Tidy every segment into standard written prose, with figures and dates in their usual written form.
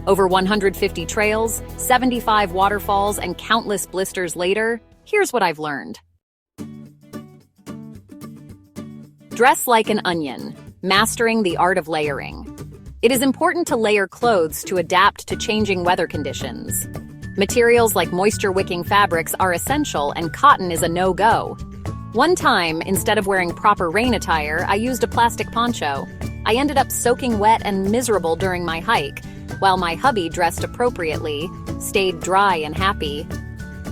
Over 150 trails, 75 waterfalls, and countless blisters later, here's what I've learned. Dress like an onion, mastering the art of layering. It is important to layer clothes to adapt to changing weather conditions. Materials like moisture-wicking fabrics are essential, and cotton is a no-go. One time, instead of wearing proper rain attire, I used a plastic poncho. I ended up soaking wet and miserable during my hike, while my hubby dressed appropriately, stayed dry and happy.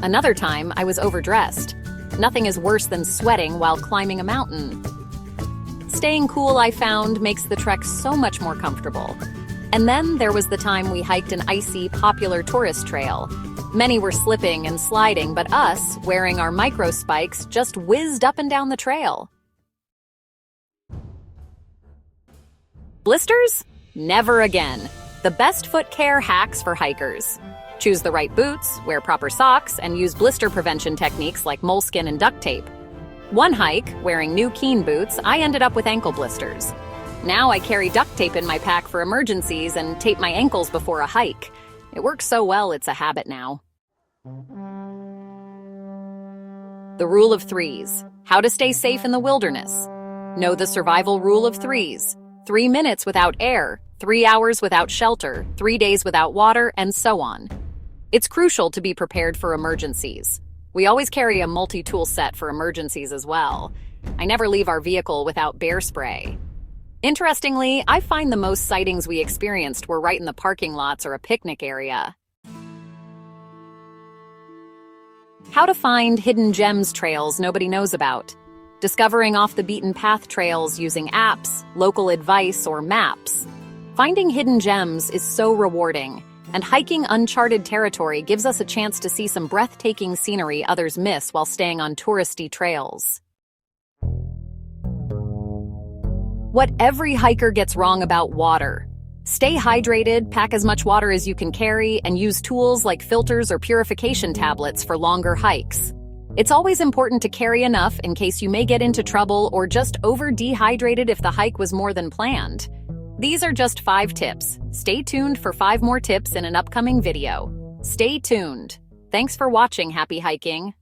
Another time, I was overdressed. Nothing is worse than sweating while climbing a mountain. Staying cool, I found, makes the trek so much more comfortable. And then there was the time we hiked an icy, popular tourist trail. Many were slipping and sliding, but us, wearing our micro spikes, just whizzed up and down the trail. Blisters? Never again. The best foot care hacks for hikers. Choose the right boots, wear proper socks, and use blister prevention techniques like moleskin and duct tape. One hike, wearing new Keen boots, I ended up with ankle blisters. Now I carry duct tape in my pack for emergencies and tape my ankles before a hike. It works so well, it's a habit now. The rule of threes. How to stay safe in the wilderness. Know the survival rule of threes. 3 minutes without air, 3 hours without shelter, 3 days without water, and so on. It's crucial to be prepared for emergencies. We always carry a multi-tool set for emergencies as well. I never leave our vehicle without bear spray. Interestingly, I find the most sightings we experienced were right in the parking lots or a picnic area. How to find hidden gems trails nobody knows about. Discovering off-the-beaten-path trails using apps, local advice, or maps. Finding hidden gems is so rewarding, and hiking uncharted territory gives us a chance to see some breathtaking scenery others miss while staying on touristy trails. What every hiker gets wrong about water. Stay hydrated, pack as much water as you can carry, and use tools like filters or purification tablets for longer hikes. It's always important to carry enough in case you may get into trouble or just over-dehydrated if the hike was more than planned. These are just 5 tips. Stay tuned for 5 more tips in an upcoming video. Stay tuned. Thanks for watching, happy hiking.